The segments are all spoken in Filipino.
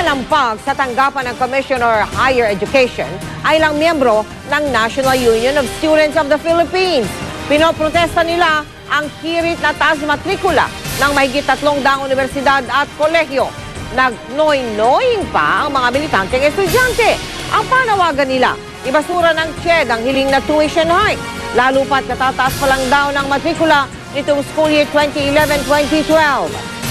Nalampag sa tanggapan ng Commissioner Higher Education ay ilang miyembro ng National Union of Students of the Philippines. Pinoprotesta nila ang hirit na taas matrikula ng mahigit 300 universidad at kolehiyo. Nagnoy-noying pa ang mga militanteng estudyante. Ang panawagan nila, ibasura ng CHED ang hiling na tuition hike. Lalo pat natataas pa lang daw ng matrikula nitong school year 2011-2012.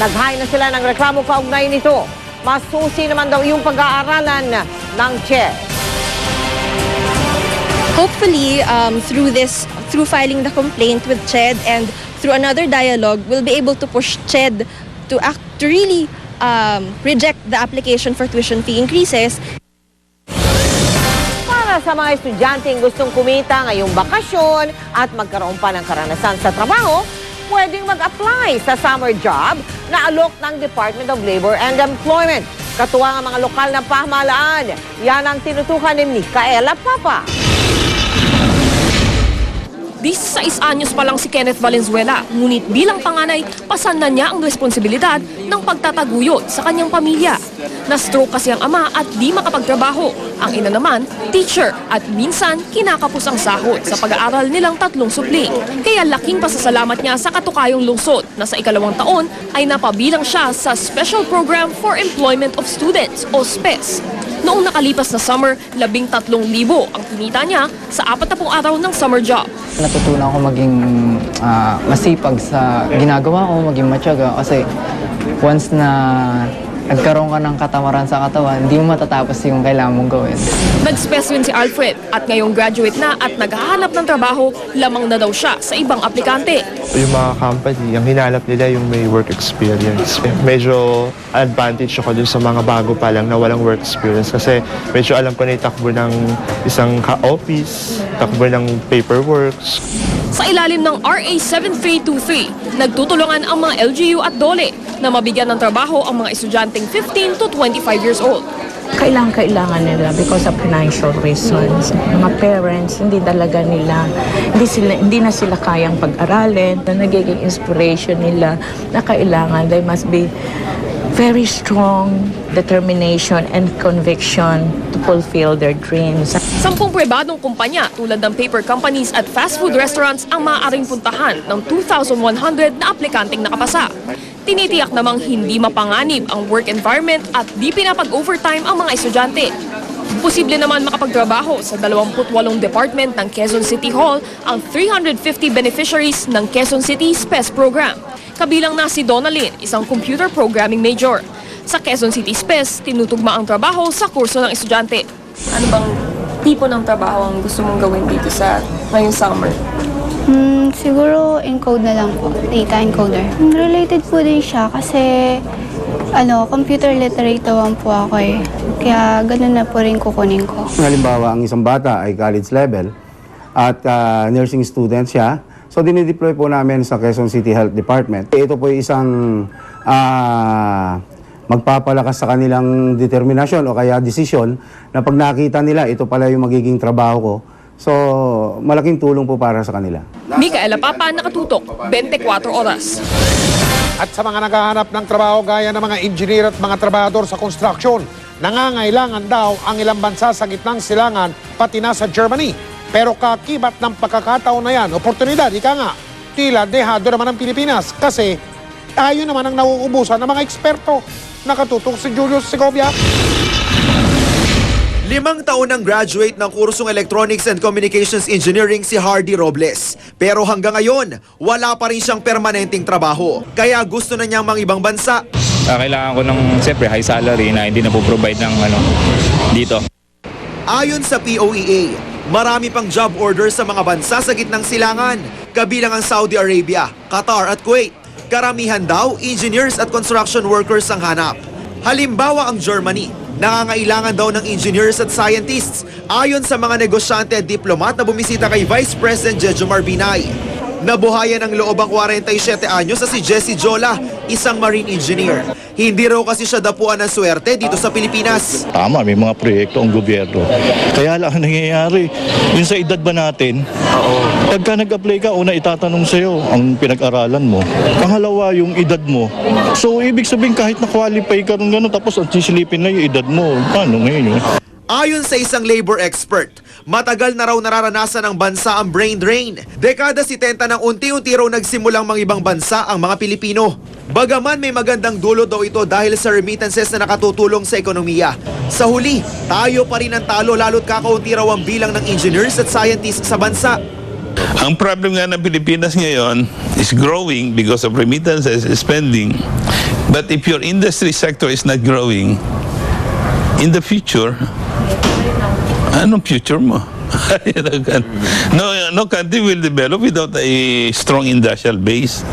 Nag-high na sila ng reklamo kaugnay nito. Masusi naman daw yung pag-aaralan ng CHED. Hopefully, through filing the complaint with CHED and through another dialogue, we'll be able to push CHED to really reject the application for tuition fee increases. Para sa mga estudyanteng gustong kumita ngayong bakasyon at magkaroon pa ng karanasan sa trabaho, pwedeng mag-apply sa summer job na alok ng Department of Labor and Employment. Katuwang ang mga lokal na pamahalaan. Yan ang tinutukan ni Micaela Papa. 16 anyos pa lang si Kenneth Valenzuela, ngunit bilang panganay, pasan na niya ang responsibilidad ng pagtataguyod sa kanyang pamilya. Na-stroke kasi ang ama at di makapagtrabaho. Ang ina naman, teacher at minsan kinakapos ang sahod sa pag-aaral nilang 3 supling. Kaya laking pasasalamat niya sa katukayong lungsod na sa ikalawang taon ay napabilang siya sa Special Program for Employment of Students o SPES. Noong nakalipas na summer, 13,000 ang kinita niya sa 40 araw ng summer job. Natutunan ko maging masipag sa ginagawa ko, maging matyaga kasi once na nagkaroon ka ng katamaran sa katawan, hindi mo matatapos yung kailangan mong gawin. Nag-SPES win si Alfred at ngayong graduate na at naghahanap ng trabaho, lamang na daw siya sa ibang aplikante. Yung mga company, ang hinanap nila yung may work experience. Medyo advantage ako dun sa mga bago pa lang na walang work experience kasi medyo alam ko na itakbo ng isang ka-office, takbo ng paperwork. Sa ilalim ng RA 7323, nagtutulungan ang mga LGU at DOLE na mabigyan ng trabaho ang mga estudyanteng 15 to 25 years old. Kailangan nila because of financial reasons. Mga parents, hindi talaga nila, hindi na sila kayang pag-aralin. Nagiging inspiration nila na kailangan, they must be very strong determination and conviction to fulfill their dreams. 10 pribadong kumpanya tulad ng paper companies at fast food restaurants ang maaaring puntahan ng 2,100 na aplikanteng nakapasa. Tinitiyak namang hindi mapanganib ang work environment at di pinapag-overtime ang mga estudyante. Posible naman makapagtrabaho sa 28 department ng Quezon City Hall ang 350 beneficiaries ng Quezon City SPES program. Kabilang na si Donalyn, isang computer programming major. Sa Quezon City SPES, tinutugma ang trabaho sa kurso ng estudyante. Ano bang tipo ng trabaho ang gusto mong gawin dito sa ngayong summer? Siguro encode na lang po, data encoder. Related po din siya kasi computer literate naman po ako eh. Kaya ganun na po rin kukunin ko. Halimbawa, ang isang bata ay college level at nursing student siya. So dinideploy po namin sa Quezon City Health Department. Ito po isang magpapalakas sa kanilang determinasyon o kaya desisyon na pag nakita nila ito pala yung magiging trabaho ko. So, malaking tulong po para sa kanila. Micaela Papa, nakatutok, 24 oras. At sa mga naghahanap ng trabaho gaya ng mga engineer at mga trabahador sa construction, nangangailangan daw ang ilang bansa sa gitnang silangan pati na sa Germany. Pero kakibat ng pagkakataon na yan, oportunidad, ika nga, tila dehado naman ang Pilipinas kasi tayo naman ang nauubusan ng mga eksperto. Nakatutok si Julius Segovia. 5 taon ang graduate ng kursong Electronics and Communications Engineering si Hardy Robles. Pero hanggang ngayon, wala pa rin siyang permanenteng trabaho. Kaya gusto na niyang mang ibang bansa. Kailangan ko ng, siyempre, high salary na hindi na po-provide ng dito. Ayon sa POEA, marami pang job orders sa mga bansa sa gitnang silangan, kabilang ang Saudi Arabia, Qatar at Kuwait. Karamihan daw, engineers at construction workers ang hanap. Halimbawa ang Germany, nangangailangan daw ng engineers at scientists ayon sa mga negosyante at diplomat na bumisita kay Vice President Jejomar Binay. Nabuhayan ang loob ang 47 anyos sa si Jesse Jola, isang marine engineer. Hindi raw kasi siya dapuan ng swerte dito sa Pilipinas. Tama, may mga proyekto ang gobyerno. Kaya lang ang nangyayari, yun sa edad ba natin, pagka nag-apply ka, una itatanong sa'yo ang pinag-aralan mo. Pangalawa, yung edad mo. So, ibig sabihin kahit na-qualify ka rin gano'n, tapos ang sisilipin na yung edad mo, paano ngayon yun? Ayon sa isang labor expert, matagal na raw nararanasan ng bansa ang brain drain. Dekada 70 nang unti-unti raw nagsimulang mga ibang bansa ang mga Pilipino. Bagaman may magandang dulot daw ito dahil sa remittances na nakatutulong sa ekonomiya. Sa huli, tayo pa rin ang talo lalo't kakaunti raw ang bilang ng engineers at scientists sa bansa. Ang problem nga ng Pilipinas ngayon is growing because of remittances spending. But if your industry sector is not growing, in the future, anong future mo? No country will develop without a strong industrial base.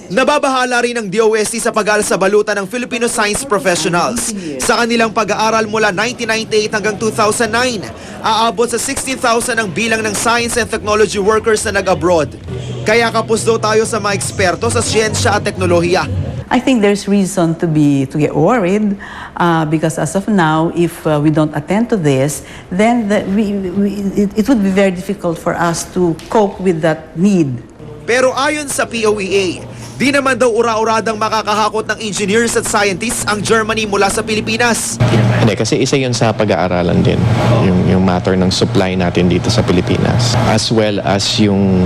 Nababahala rin ng DOST sa pag-aaral sa balutan ng Filipino Science Professionals. Sa kanilang pag-aaral mula 1998 hanggang 2009, aabot sa 16,000 ang bilang ng science and technology workers na nag-abroad. Kaya kapos daw tayo sa mga eksperto sa siyensya at teknolohiya. I think there's reason to get worried because as of now, if we don't attend to this, then it would be very difficult for us to cope with that need. Pero ayon sa POEA, di naman daw ura-uradang makakahakot ng engineers at scientists ang Germany mula sa Pilipinas. Hindi, kasi isa yun sa pag-aaralan din, yung matter ng supply natin dito sa Pilipinas. As well as yung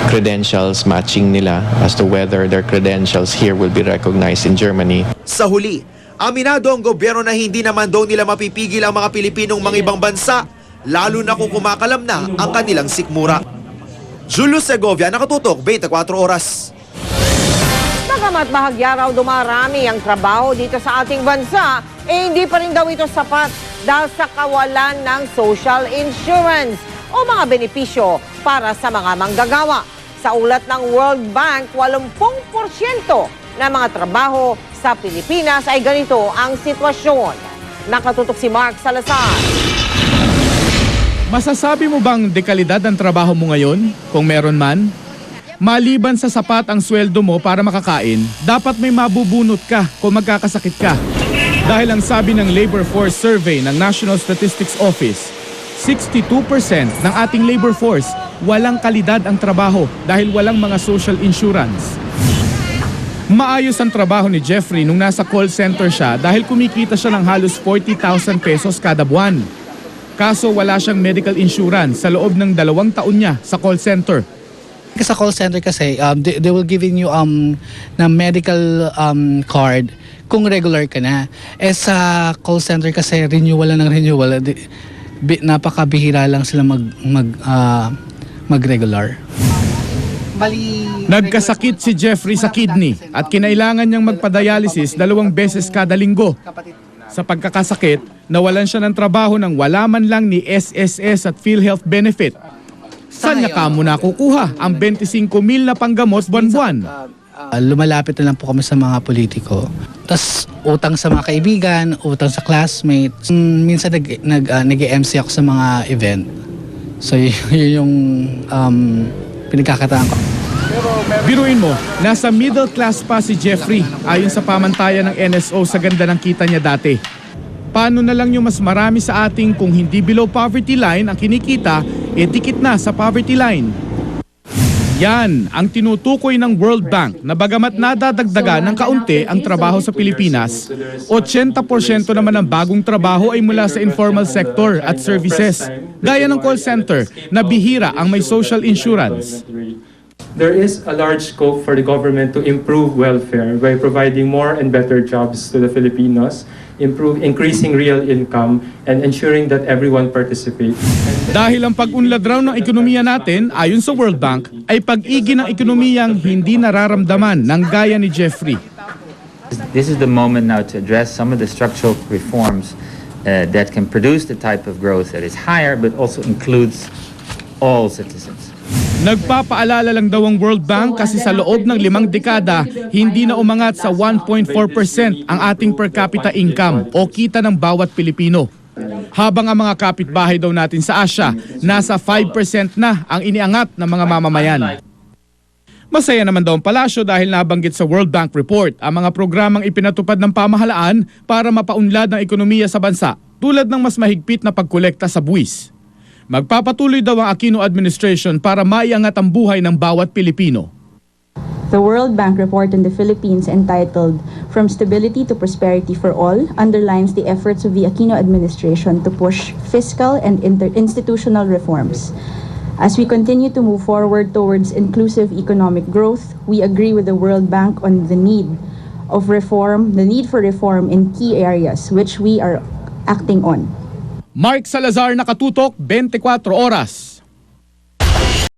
credentials matching nila as to whether their credentials here will be recognized in Germany. Sa huli, aminado ang gobyerno na hindi naman daw nila mapipigil ang mga Pilipinong mga ibang bansa, lalo na kung kumakalam na ang kanilang sikmura. Julio Segovia, nakatutok, 24 oras. Bagamat bahagya raw dumarami ang trabaho dito sa ating bansa, hindi pa rin daw ito sapat dahil sa kawalan ng social insurance o mga benepisyo para sa mga manggagawa. Sa ulat ng World Bank, 80% ng mga trabaho sa Pilipinas ay ganito ang sitwasyon. Nakatutok si Mark Salazar. Masasabi mo bang dekalidad ang trabaho mo ngayon, kung meron man? Maliban sa sapat ang sweldo mo para makakain, dapat may mabubunot ka kung magkakasakit ka. Dahil ang sabi ng Labor Force Survey ng National Statistics Office, 62% ng ating labor force walang kalidad ang trabaho dahil walang mga social insurance. Maayos ang trabaho ni Jeffrey nung nasa call center siya dahil kumikita siya ng halos 40,000 pesos kada buwan. Kaso wala siyang medical insurance sa loob ng 2 taon niya sa call center. Sa call center kasi, they will giving you na medical card kung regular ka na. Sa call center kasi renewal ng renewal, napakabihira lang sila mag-regular. Nagkasakit si Jeffrey sa kidney at kinailangan niyang magpa-dialysis 2 beses kada linggo. Sa pagkakasakit, nawalan siya ng trabaho nang wala man lang ni SSS at PhilHealth benefit. Saan niya kamo nakukuha ang 25,000 na panggamot buwan-buwan? Lumalapit na lang po kami sa mga politiko. Tapos utang sa mga kaibigan, utang sa classmates. Minsan nag-MC ako sa mga event. So yun yung pinagkakataan ko. Biruin mo, nasa middle class pa si Jeffrey ayon sa pamantayan ng NSO sa ganda ng kita niya dati. Paano na lang yung mas marami sa ating kung hindi below poverty line ang kinikita, dikit na sa poverty line. Yan ang tinutukoy ng World Bank na bagamat nadadagdagan ng kaunti ang trabaho sa Pilipinas, 80% naman ng bagong trabaho ay mula sa informal sector at services, gaya ng call center na bihira ang may social insurance. There is a large scope for the government to improve welfare by providing more and better jobs to the Filipinos, increasing real income, and ensuring that everyone participates. Dahil ang pag-unlad raw ng ekonomiya natin, ayon sa World Bank, ay pag-igi ng ekonomiyang hindi nararamdaman ng gaya ni Jeffrey. This is the moment now to address some of the structural reforms that can produce the type of growth that is higher but also includes all citizens. Nagpapaalala lang daw ang World Bank kasi sa loob ng 5 dekada, hindi na umangat sa 1.4% ang ating per capita income o kita ng bawat Pilipino. Habang ang mga kapitbahay daw natin sa Asia, nasa 5% na ang iniangat ng mga mamamayan. Masaya naman daw ang palasyo dahil nabanggit sa World Bank report ang mga programang ipinatupad ng pamahalaan para mapaunlad ng ekonomiya sa bansa, tulad ng mas mahigpit na pagkolekta sa buwis. Magpapatuloy daw ang Aquino administration para maiangat ang buhay ng bawat Pilipino. The World Bank report on the Philippines entitled From Stability to Prosperity for All underlines the efforts of the Aquino administration to push fiscal and institutional reforms. As we continue to move forward towards inclusive economic growth, we agree with the World Bank on the need for reform in key areas which we are acting on. Mark Salazar, Nakatutok, 24 Oras.